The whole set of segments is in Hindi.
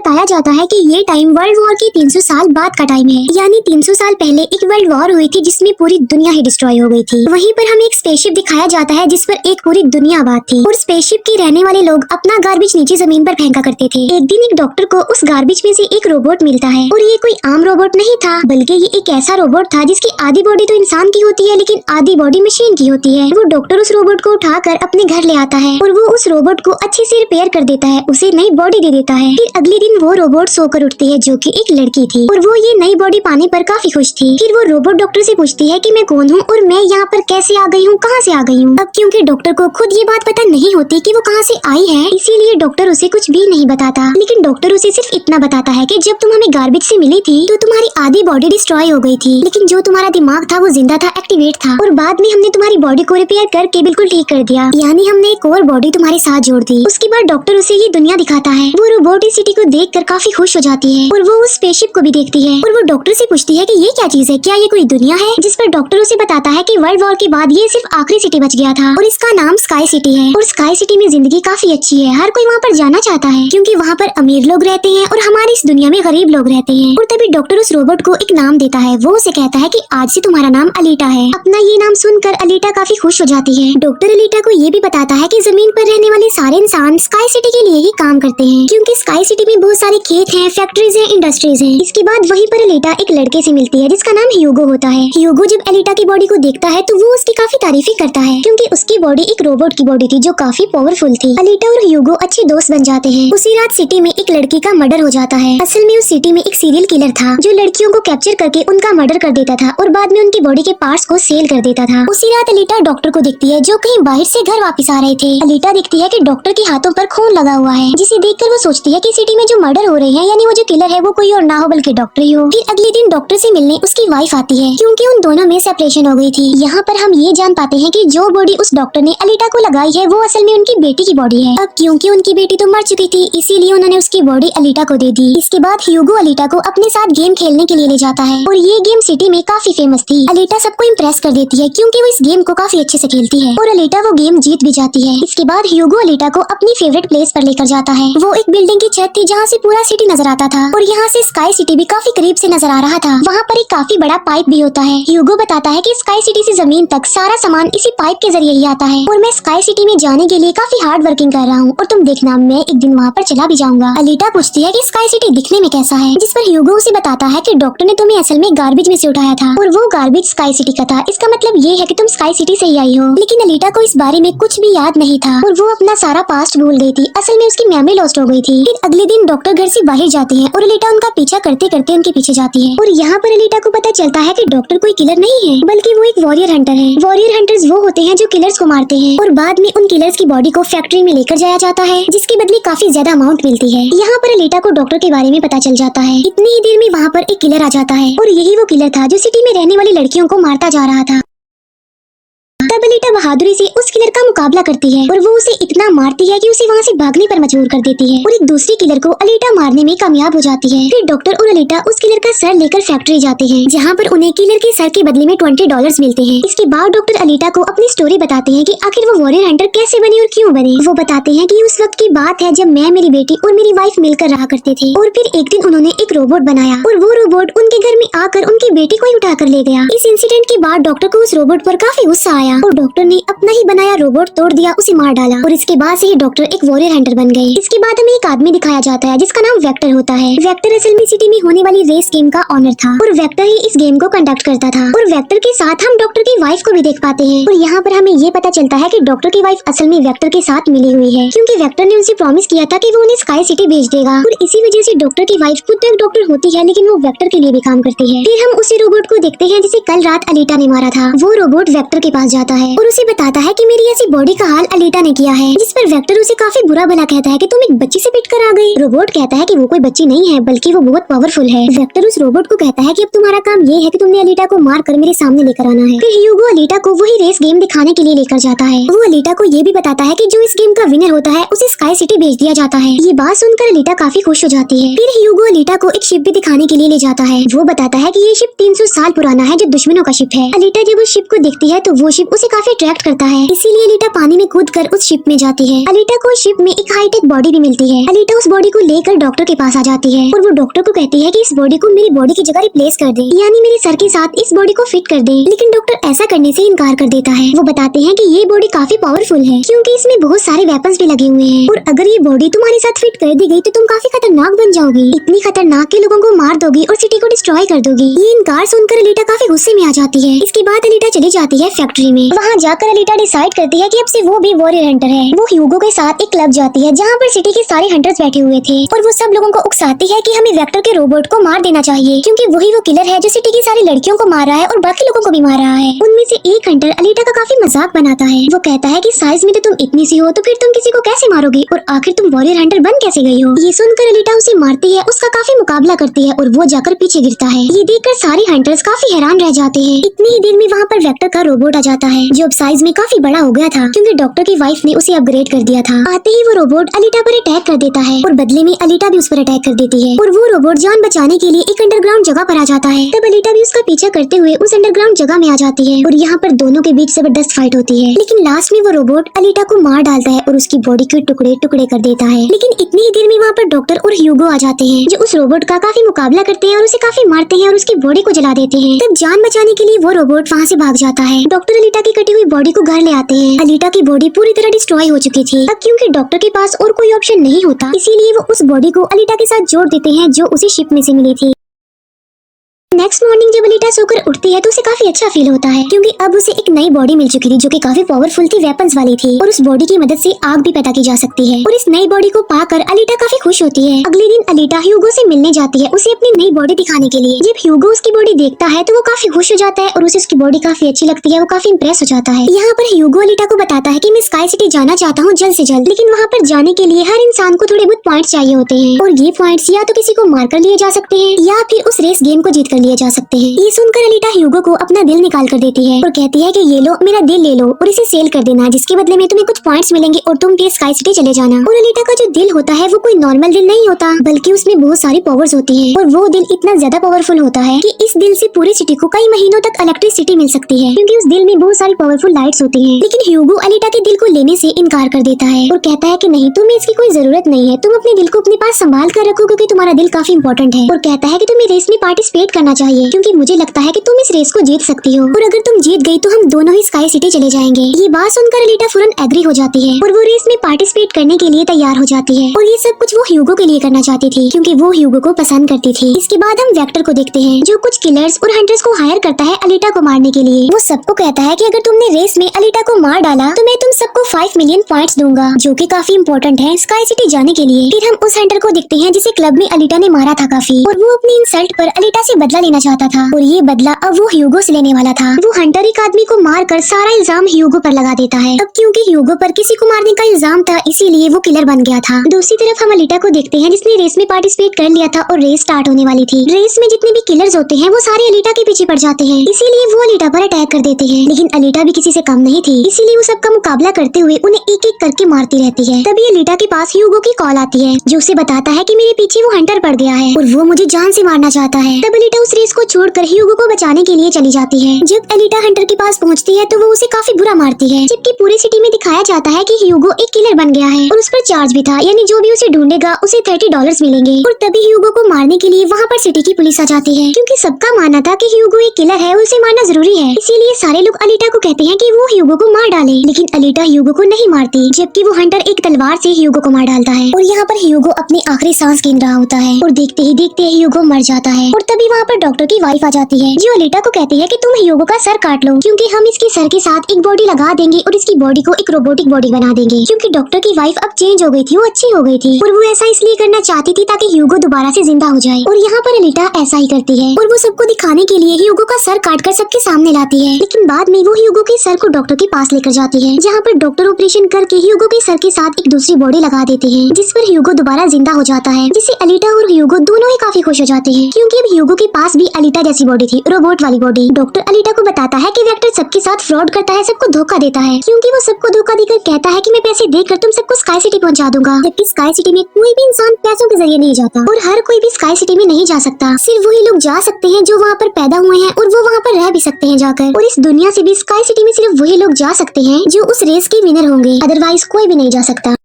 बताया जाता है कि ये टाइम वर्ल्ड वॉर की 300 साल बाद का टाइम है। यानी 300 साल पहले एक वर्ल्ड वॉर हुई थी जिसमें पूरी दुनिया ही डिस्ट्रॉय हो गई थी। वहीं पर हमें एक स्पेसशिप दिखाया जाता है जिस पर एक पूरी दुनिया आबाद थी और स्पेसशिप के रहने वाले लोग अपना गार्बेज नीचे जमीन पर फेंका करते थे। एक दिन एक डॉक्टर को उस गार्बेज में से एक रोबोट मिलता है और ये कोई आम रोबोट नहीं था, बल्कि ये एक ऐसा रोबोट था जिसकी आधी बॉडी तो इंसान की होती है लेकिन आधी बॉडी मशीन की होती है। वो डॉक्टर उस रोबोट को उठाकर अपने घर ले आता है और वो उस रोबोट को अच्छे से रिपेयर कर देता है, उसे नई बॉडी दे देता है। फिर अगले दिन वो रोबोट सोकर उठती है जो कि एक लड़की थी और वो ये नई बॉडी पाने पर काफी खुश थी। फिर वो रोबोट डॉक्टर से पूछती है कि मैं कौन हूँ और मैं यहाँ पर कैसे आ गई हूँ, कहाँ से आ गई हूँ। अब क्योंकि डॉक्टर को खुद ये बात पता नहीं होती कि वो कहाँ से आई है, इसीलिए डॉक्टर उसे कुछ भी नहीं बताता। लेकिन डॉक्टर उसे सिर्फ इतना बताता है कि जब तुम हमें गार्बेज से मिली थी तो तुम्हारी आधी बॉडी डिस्ट्रॉय हो गई थी, लेकिन जो तुम्हारा दिमाग था वो जिंदा था, एक्टिवेट था, और बाद में हमने तुम्हारी बॉडी को रिपेयर करके बिल्कुल ठीक कर दिया। यानी हमने एक और बॉडी तुम्हारे साथ जोड़ दी। उसके बाद डॉक्टर उसे ये दुनिया दिखाता है। वो रोबोट इस सिटी को देखकर काफी खुश हो जाती है और वो उस स्पेसशिप को भी देखती है और वो डॉक्टर से पूछती है कि ये क्या चीज है, क्या ये कोई दुनिया है। जिस पर डॉक्टर उसे बताता है कि वर्ल्ड वॉर के बाद ये सिर्फ आखिरी सिटी बच गया था और इसका नाम स्काई सिटी है। और स्काई सिटी में जिंदगी काफी अच्छी है, हर कोई वहाँ पर जाना चाहता है क्योंकि वहाँ पर अमीर लोग रहते हैं और हमारी इस दुनिया में गरीब लोग रहते हैं। और तभी डॉक्टर उस रोबोट को एक नाम देता है। वो उसे कहता है कि आज से तुम्हारा नाम अलीटा है। अपना ये नाम सुनकर अलीटा काफी खुश हो जाती है। डॉक्टर अलीटा को ये भी बताता है कि जमीन पर रहने वाले सारे इंसान स्काई सिटी के लिए ही काम करते हैं क्योंकि स्काई सिटी में बहुत सारे खेत हैं, फैक्ट्रीज हैं, इंडस्ट्रीज हैं। इसके बाद वहीं पर अलीटा एक लड़के से मिलती है जिसका नाम ह्यूगो होता है। ह्यूगो जब अलीटा की बॉडी को देखता है तो वो उसकी काफी तारीफी करता है क्योंकि उसकी बॉडी एक रोबोट की बॉडी थी जो काफी पावरफुल थी। अलीटा और ह्यूगो अच्छे दोस्त बन जाते हैं। उसी रात सिटी में एक लड़की का मर्डर हो जाता है। असल में उस सिटी में एक सीरियल किलर था जो लड़कियों को कैप्चर करके उनका मर्डर कर देता था और बाद में उनकी बॉडी के पार्ट्स को सेल कर देता था। उसी रात अलीटा डॉक्टर को देखती है जो कहीं बाहर से घर वापस आ रहे थे। अलीटा देखती है कि डॉक्टर के हाथों पर खून लगा हुआ है, जिसे देखकर वो सोचती है कि सिटी में जो मर्डर हो रहे हैं यानी वो जो किलर है वो कोई और ना हो बल्कि डॉक्टर ही हो। फिर अगले दिन डॉक्टर से मिलने उसकी वाइफ आती है क्योंकि उन दोनों में सेपरेशन हो गई थी। यहाँ पर हम ये जान पाते हैं कि जो बॉडी उस डॉक्टर ने अलीटा को लगाई है वो असल में उनकी बेटी की बॉडी है। अब क्योंकि उनकी बेटी तो मर चुकी थी इसीलिए उन्होंने उसकी बॉडी अलीटा को दे दी। इसके बाद ह्यूगो अलीटा को अपने साथ गेम खेलने के लिए ले जाता है और ये गेम सिटी में काफी फेमस थी। अलीटा सबको इम्प्रेस कर देती है क्योंकि वो इस गेम को काफी अच्छे से खेलती है और अलीटा वो गेम जीत भी जाती है। इसके बाद ह्यूगो अलीटा को अपनी फेवरेट प्लेस पर लेकर जाता है। वो एक बिल्डिंग की छत थी जहाँ से पूरा सिटी नजर आता था और यहाँ से स्काई सिटी भी काफी करीब से नजर आ रहा था। वहाँ पर एक काफी बड़ा पाइप भी होता है। ह्यूगो बताता है कि स्काई सिटी से जमीन तक सारा सामान इसी पाइप के जरिए ही आता है और मैं स्काई सिटी में जाने के लिए काफी हार्ड वर्किंग कर रहा हूँ और तुम देखना मैं एक दिन वहाँ पर चला भी जाऊंगा। अलीटा पूछती है कि स्काई सिटी दिखने में कैसा है, जिस पर ह्यूगो उसे बताता है कि डॉक्टर ने तुम्हें असल में गार्बेज में से उठाया था और वो गार्बेज स्काई सिटी का था। इसका मतलब ये है कि तुम स्काई सिटी से ही आई हो। लेकिन अलीटा को इस बारे में कुछ भी याद नहीं था और वो अपना सारा पास्ट भूल गई थी। असल में उसकी मेमोरी लॉस्ट हो गई थी। फिर अगले दिन डॉक्टर घर से बाहर जाते हैं और अलीटा उनका पीछा करते करते उनके पीछे जाती है और यहाँ पर अलीटा को पता चलता है कि डॉक्टर कोई किलर नहीं है बल्कि वो एक वॉरियर हंटर है। वॉरियर हंटर्स वो होते हैं जो किलर्स को मारते हैं और बाद में उन किलर्स की बॉडी को फैक्ट्री में लेकर जाया जाता है जिसके बदले काफी ज्यादा अमाउंट मिलती है। यहाँ पर अलीटा को डॉक्टर के बारे में पता चल जाता है। इतनी ही देर में वहाँ पर एक किलर आ जाता है और यही वो किलर था जो सिटी में रहने वाली लड़कियों को मारता जा रहा था। तब अलीटा बहादुरी से उस किलर का मुकाबला करती है और वो उसे इतना मारती है कि उसे वहाँ से भागने पर मजबूर कर देती है और एक दूसरी किलर को अलीटा मारने में कामयाब हो जाती है। फिर डॉक्टर और अलीटा उस किलर का सर लेकर फैक्ट्री जाते हैं जहाँ पर उन्हें किलर के सर के बदले में $20 मिलते हैं। इसके बाद डॉक्टर अलीटा को अपनी स्टोरी बताते हैं कि आखिर वो वॉरियर हंटर कैसे बने और क्यों बने। वो बताते हैं कि उस वक्त की बात है जब मैं, मेरी बेटी और मेरी वाइफ मिलकर रहा करते थे और फिर एक दिन उन्होंने एक रोबोट बनाया और वो रोबोट उनके घर में आकर उनकी बेटी को ही उठा कर ले गया। इस इंसिडेंट के बाद डॉक्टर को उस रोबोट पर काफी गुस्सा आया और डॉक्टर ने अपना ही बनाया रोबोट तोड़ दिया, उसे मार डाला और इसके बाद से ये डॉक्टर एक वॉरियर हंटर बन गए। इसके बाद हमें एक आदमी दिखाया जाता है जिसका नाम वेक्टर होता है। वेक्टर असल में सिटी में होने वाली रेस गेम का ऑनर था और वेक्टर ही इस गेम को कंडक्ट करता था और वेक्टर के साथ हम डॉक्टर की वाइफ को भी देख पाते हैं और यहाँ पर हमें ये पता चलता है कि डॉक्टर की वाइफ असल में वेक्टर के साथ मिली हुई है क्योंकि वेक्टर ने उनसे प्रॉमिस किया था कि वो उन्हें स्काई सिटी भेज देगा और इसी वजह से डॉक्टर की वाइफ खुद तो एक डॉक्टर होती है लेकिन वो वेक्टर के लिए भी काम करती है। फिर हम उसी रोबोट को देखते हैं जिसे कल रात अलीटा ने मारा था। वो रोबोट वेक्टर के पास जाता है और उसे बताता है कि मेरी ऐसी बॉडी का हाल अलीटा ने किया है, जिस पर वेक्टर उसे काफी बुरा भला कहता है कि तुम एक बच्ची से पिट कर आ गई। रोबोट कहता है कि वो कोई बच्ची नहीं है बल्कि वो बहुत पावरफुल है। वेक्टर उस रोबोट को कहता है कि अब तुम्हारा काम ये है कि तुमने अलीटा को मार कर मेरे सामने लेकर आना है। फिर ह्यूगो अलीटा को वही रेस गेम दिखाने के लिए लेकर जाता है। वो अलीटा को ये भी बताता है कि जो इस गेम का विनर होता है उसे स्काई सिटी भेज दिया जाता है। ये बात सुनकर अलीटा काफी खुश हो जाती है। फिर ह्यूगो अलीटा को एक शिप भी दिखाने के लिए ले जाता है। वो बताता है कि ये शिप 300 साल पुराना है जो दुश्मनों का शिप है। अलीटा जब उस शिप को देखती है तो वो शिप उसे काफी अट्रैक्ट करता है। इसीलिए अलीटा पानी में कूदकर उस शिप में जाती है। अलीटा को उस शिप में एक हाईटेक बॉडी भी मिलती है। अलीटा उस बॉडी को लेकर डॉक्टर के पास आ जाती है और वो डॉक्टर को कहती है कि इस बॉडी को मेरी बॉडी की जगह रिप्लेस कर दे, यानी मेरे सर के साथ इस बॉडी को फिट कर दे। लेकिन डॉक्टर ऐसा करने से इनकार कर देता है। वो बताते हैं कि ये बॉडी काफी पावरफुल है क्योंकि इसमें बहुत सारे वेपन्स भी लगे हुए हैं और अगर ये बॉडी तुम्हारे साथ फिट कर दी गई तो तुम काफी खतरनाक बन जाओगी। इतनी खतरनाक के लोगों को मार दोगी और सिटी को डिस्ट्रॉय कर दोगी। ये इनकार सुनकर अलीटा काफी गुस्से में आ जाती है। इसके बाद अलीटा चली जाती है फैक्ट्री में। वहाँ जाकर अलीटा डिसाइड करती है कि अब से वो भी वॉरियर हंटर है। वो ह्यूगो के साथ एक क्लब जाती है जहाँ पर सिटी के सारे हंटर्स बैठे हुए थे और वो सब लोगों को उकसाती है कि हमें वेक्टर के रोबोट को मार देना चाहिए क्योंकि वही वो किलर है जो सिटी की सारी लड़कियों को मार रहा है और बाकी लोगों को भी मार रहा है। उनमें से एक हंटर अलीटा का काफी मजाक बनाता है। वो कहता है कि साइज में तो तुम इतनी सी हो तो फिर तुम किसी को कैसे मारोगी और आखिर तुम वॉरियर हंटर बन कैसे गई हो। ये सुनकर अलीटा उसे मारती है, उसका काफी मुकाबला करती है और वो जाकर पीछे गिरता है। ये देखकर सारे हंटर्स काफी हैरान रह जाते हैं। इतनी ही देर में वहाँ पर वेक्टर का रोबोट आ जाता है जो अब साइज में काफी बड़ा हो गया था क्योंकि डॉक्टर की वाइफ ने उसे अपग्रेड कर दिया था। आते ही वो रोबोट अलीटा पर अटैक कर देता है और बदले में अलीटा भी उस पर अटैक कर देती है और वो रोबोट जान बचाने के लिए एक अंडरग्राउंड जगह पर आ जाता है। तब अलीटा भी उसका पीछा करते हुए उस अंडरग्राउंड जगह में आ जाती है और यहाँ पर दोनों के बीच जबरदस्त फाइट होती है। लेकिन लास्ट में वो रोबोट अलीटा को मार डालता है और उसकी बॉडी के टुकड़े टुकड़े कर देता है। लेकिन इतनी ही देर में वहाँ पर डॉक्टर और ह्यूगो आ जाते हैं जो उस रोबोट का काफी मुकाबला करते हैं और उसे काफी मारते हैं और उसकी बॉडी को जला देते हैं। तब जान बचाने के लिए वो रोबोट वहाँ से भाग जाता है। डॉक्टर अलीटा की कटी हुई बॉडी को घर ले आते हैं। अलीटा की बॉडी पूरी तरह डिस्ट्रॉय हो चुकी थी। अब क्योंकि डॉक्टर के पास और कोई ऑप्शन नहीं होता इसीलिए वो उस बॉडी को अलीटा के साथ जोड़ देते हैं जो उसी शिप में से मिली थी। नेक्स्ट मॉर्निंग जब अलीटा सोकर उठती है तो उसे काफी अच्छा फील होता है क्योंकि अब उसे एक नई बॉडी मिल चुकी थी जो कि काफी पावरफुल थी, वेपन्स वाली थी और उस बॉडी की मदद से आग भी पैदा की जा सकती है। और इस नई बॉडी को पाकर अलीटा काफी खुश होती है। अगले दिन अलीटा ह्यूगो से मिलने जाती है उसे अपनी नई बॉडी दिखाने के लिए। जब ह्यूगो उसकी बॉडी देखता है तो वो काफी खुश हो जाता है और उसे उसकी बॉडी काफी अच्छी लगती है। वो काफी इंप्रेस हो जाता है। यहाँ पर ह्यूगो अलीटा को बताता है कि मैं स्काई सिटी जाना चाहता हूँ जल्द से जल्द, लेकिन वहाँ पर जाने के लिए हर इंसान को थोड़े बहुत पॉइंट्स चाहिए होते हैं और ये पॉइंट्स या तो किसी को मार कर लिए जा सकते हैं या फिर उस रेस गेम को जीत कर लिए जा सकते हैं। ये सुनकर अलीटा ह्यूगो को अपना दिल निकाल कर देती है और कहती है कि ये लो मेरा दिल ले लो और इसे सेल कर देना, जिसके बदले में तुम्हें कुछ पॉइंट्स मिलेंगे और तुम फिर स्काई सिटी चले जाना। और अलीटा का जो दिल होता है वो कोई नॉर्मल दिल नहीं होता बल्कि उसमें बहुत सारी पावर्स होती है और वो दिल इतना ज्यादा पावरफुल होता है कि इस दिल से पूरी सिटी को कई महीनों तक इलेक्ट्रिसिटी मिल सकती है क्योंकि उस दिल में बहुत सारी पावरफुल लाइट्स होती है। लेकिन ह्यूगो अलीटा के दिल को लेने से इनकार कर देता है और कहता है कि नहीं, तुम्हें इसकी कोई जरूरत नहीं है, तुम अपने दिल को अपने पास संभाल कर रखो क्योंकि तुम्हारा दिल काफी इंपॉर्टेंट है। और कहता है कि तुम्हें रेस में पार्टिसिपेट करना चाहिए क्योंकि मुझे लगता है कि तुम इस रेस को जीत सकती हो और अगर तुम जीत गई तो हम दोनों ही स्काई सिटी चले जाएंगे। ये बात सुनकर अलीटा फौरन एग्री हो जाती है और वो रेस में पार्टिसिपेट करने के लिए तैयार हो जाती है और ये सब कुछ वो ह्यूगो के लिए करना चाहती थी क्योंकि वो ह्यूगो को पसंद करती थी। इसके बाद हम वेक्टर को देखते हैं जो कुछ किलर्स और हंटर्स को हायर करता है अलीटा को मारने के लिए। वो सबको कहता है कि अगर तुमने रेस में अलीटा को मार डाला तो मैं तुम सबको 5 मिलियन पॉइंट्स दूंगा जो कि काफी इंपॉर्टेंट है स्काई सिटी जाने के लिए। फिर हम उस हंटर को देखते हैं जिसे क्लब में अलीटा ने मारा था काफी और वो अपनी इंसल्ट पर अलीटा से बदला लेना चाहता था और ये बदला अब वो ह्यूगो से लेने वाला था। वो हंटर एक आदमी को मारकर सारा इल्जाम ह्यूगो पर लगा देता है। अब क्योंकि ह्यूगो पर किसी को मारने का इल्जाम था इसीलिए वो किलर बन गया था। दूसरी तरफ हम अलीटा को देखते हैं जिसने रेस में पार्टिसिपेट कर लिया था और रेस स्टार्ट होने वाली थी। रेस में जितने भी किलर्स होते हैं वो सारे अलीटा के पीछे पड़ जाते हैं इसीलिए वो अलीटा पर अटैक कर देते हैं। लेकिन अलीटा भी किसी से कम नहीं थी इसीलिए वो सबका मुकाबला करते हुए उन्हें एक एक करके मारती रहती है। तभी अलीटा के पास ह्यूगो की कॉल आती है जो उसे बताता है कि मेरे पीछे वो हंटर पड़ गया है और वो मुझे जान से मारना चाहता है। तब अलीटा उस रेस को छोड़कर ह्यूगो को बचाने के लिए चली जाती है। जब अलीटा हंटर के पास पहुंचती है तो वो उसे काफी बुरा मारती है जबकि पूरी सिटी में दिखाया जाता है कि ह्यूगो एक किलर बन गया है और उस पर चार्ज भी था, यानी जो भी उसे ढूंढेगा उसे $30 मिलेंगे। और तभी ह्यूगो को मारने के लिए वहाँ पर सिटी की पुलिस आ जाती है क्योंकि सबका मानना था कि ह्यूगो एक किलर है, उसे मारना जरूरी है। इसीलिए सारे लोग अलीटा को कहते हैं कि वो ह्यूगो को मार डाले, लेकिन अलीटा ह्यूगो को नहीं मारती जबकि वो हंटर एक तलवार से ह्यूगो को मार डालता है और यहाँ पर ह्यूगो अपनी आखिरी सांस गिन रहा होता है और देखते ही देखते ह्यूगो मर जाता है। और तभी वहाँ पर डॉक्टर की वाइफ आ जाती है जो अलीटा को कहती है कि तुम ह्यूगो का सर काट लो क्योंकि हम इसके सर के साथ एक बॉडी लगा देंगे और इसकी बॉडी को एक रोबोटिक बॉडी बना देंगे। क्योंकि डॉक्टर की वाइफ अब चेंज हो गई थी, वो अच्छी हो गई थी और वो ऐसा इसलिए करना चाहती थी ताकि ह्यूगो दोबारा से जिंदा हो जाए। और यहाँ पर अलीटा ऐसा ही करती है और वो सबको दिखाने के लिए ह्यूगो का सर काटकर सबके सामने लाती है। लेकिन बाद में वो ह्यूगो के सर को डॉक्टर के पास लेकर जाती है जहाँ पर डॉक्टर ऑपरेशन करके ह्यूगो के सर के साथ एक दूसरी बॉडी लगा देते हैं जिस पर ह्यूगो दोबारा जिंदा हो जाता है, जिससे अलीटा और ह्यूगो दोनों ही काफी खुश हो जाते हैं क्योंकि अब ह्यूगो के पास पास भी अलीटा जैसी बॉडी थी, रोबोट वाली बॉडी। डॉक्टर अलीटा को बताता है कि वेक्टर सबके साथ फ्रॉड करता है, सबको धोखा देता है, क्योंकि वो सबको धोखा देकर कहता है कि मैं पैसे देकर तुम सबको स्काई सिटी पहुंचा दूंगा, जबकि स्काई सिटी में कोई भी इंसान पैसों के जरिए नहीं जाता और हर कोई भी स्काई सिटी में नहीं जा सकता। सिर्फ वही लोग जा सकते हैं जो वहाँ पर पैदा हुए हैं और वो वहाँ पर रह भी सकते हैं जाकर। और इस दुनिया से भी स्काई सिटी में सिर्फ वही लोग जा सकते हैं जो उस रेस के विनर होंगे, अदरवाइज कोई भी नहीं जा सकता।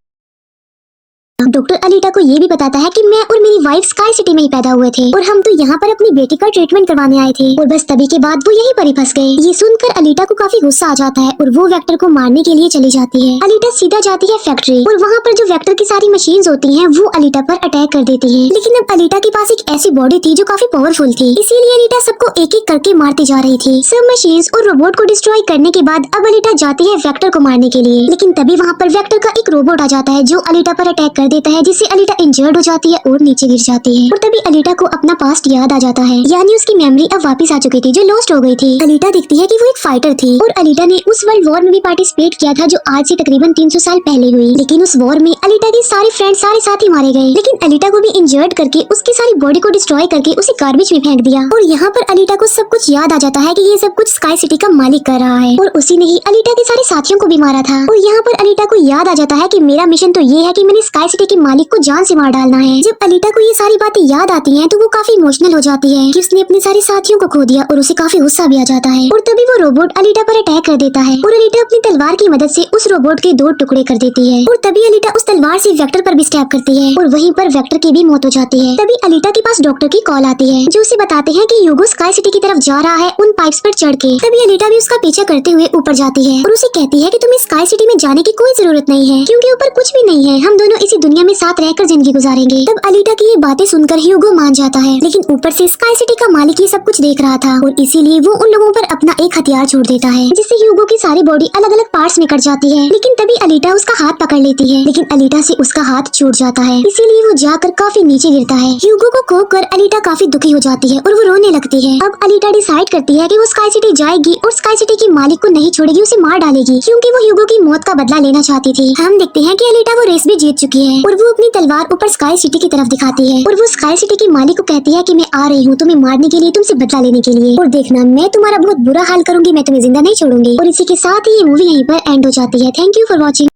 डॉक्टर अलीटा को ये भी बताता है कि मैं और मेरी वाइफ स्काई सिटी में ही पैदा हुए थे और हम तो यहाँ पर अपनी बेटी का ट्रीटमेंट करवाने आए थे और बस तभी के बाद वो यहीं पर ही फंस गए। ये सुनकर अलीटा को काफी गुस्सा आ जाता है और वो वेक्टर को मारने के लिए चली जाती है। अलीटा सीधा जाती है फैक्ट्री और वहाँ पर जो वेक्टर की सारी मशीन्स होती हैं वो अलीटा पर अटैक कर देती हैं। लेकिन अब अलीटा के पास एक ऐसी बॉडी थी जो काफी पावरफुल थी, इसीलिए अलीटा सबको एक एक करके मारती जा रही थी। सब मशीन्स और रोबोट को डिस्ट्रॉय करने के बाद अब अलीटा जाती है वेक्टर को मारने के लिए, लेकिन तभी वहाँ पर वेक्टर का एक रोबोट आ जाता है जो अलीटा पर अटैक कर देता है, जिससे अलीटा इंजर्ड हो जाती है और नीचे गिर जाती है। और तभी अलीटा को अपना पास्ट याद आ जाता है, यानी उसकी मेमोरी अब वापस आ चुकी थी जो लॉस्ट हो गई थी। अलीटा दिखती है कि वो एक फाइटर थी और अलीटा ने उस वर्ल्ड वॉर में भी पार्टिसिपेट किया था जो आज से तकरीबन 300 साल पहले हुई। लेकिन उस वॉर में अलीटा के सारे फ्रेंड सारे साथी मारे गए, लेकिन अलीटा को भी इंजर्ड करके उसकी सारी बॉडी को डिस्ट्रॉय करके उसे गार्बेज में फेंक दिया। और यहाँ पर अलीटा को सब कुछ याद आ जाता है कि ये सब कुछ स्काई सिटी का मालिक कर रहा है और उसी ने ही अलीटा के सारे साथियों को भी मारा था। और यहाँ पर अलीटा को याद आ जाता है कि मेरा मिशन तो ये है कि मैंने स्काई सिटी के मालिक को जान से मार डालना है। जब अलीटा को ये सारी बातें याद आती हैं तो वो काफी इमोशनल हो जाती है कि उसने अपने सारे साथियों को खो दिया और उसे काफी गुस्सा भी आ जाता है। और तभी वो रोबोट अलीटा पर अटैक कर देता है और अलीटा अपनी तलवार की मदद से उस रोबोट के 2 टुकड़े कर देती है। और तभी अलीटा उस तलवार से वेक्टर पर भी स्टैब करती है और वहीं पर वेक्टर की भी मौत हो जाती है। तभी अलीटा के पास डॉक्टर की कॉल आती है जो उसे बताते हैं कि यूगो स्काई सिटी की तरफ जा रहा है उन पाइप्स पर चढ़ के। तभी अलीटा भी उसका पीछा करते हुए ऊपर जाती है और उसे कहती है कि तुम्हें स्काई सिटी में जाने की कोई जरूरत नहीं है, क्योंकि ऊपर कुछ भी नहीं है, हम दोनों इसी दुनिया में साथ रहकर जिंदगी गुजारेंगे। तब अलीटा की ये बातें सुनकर ह्यूगो मान जाता है, लेकिन ऊपर से स्काई सिटी का मालिक ये सब कुछ देख रहा था और इसीलिए वो उन लोगों पर अपना एक हथियार छोड़ देता है, जिससे ह्यूगो की सारी बॉडी अलग अलग पार्ट्स में कट जाती है। लेकिन तभी अलीटा उसका हाथ पकड़ लेती है, लेकिन अलीटा से उसका हाथ छूट जाता है, इसीलिए वो जाकर काफी नीचे गिरता है। ह्यूगो को खोकर अलीटा काफी दुखी हो जाती है और वो रोने लगती है। अब अलीटा डिसाइड करती है कि वो स्काई सिटी जाएगी और स्काई सिटी के मालिक को नहीं छोड़ेगी, उसे मार डालेगी, क्योंकि वो ह्यूगो की मौत का बदला लेना चाहती थी। हम देखते हैं कि अलीटा वो रेस भी जीत चुकी है और वो अपनी तलवार ऊपर स्काई सिटी की तरफ दिखाती है और वो स्काई सिटी के मालिक को कहती है कि मैं आ रही हूँ तुम्हें मारने के लिए, तुमसे बदला लेने के लिए, और देखना मैं तुम्हारा बहुत बुरा हाल करूंगी, मैं तुम्हें जिंदा नहीं छोड़ूंगी। और इसी के साथ ही ये मूवी यहीं पर एंड हो जाती है। Thank you for watching.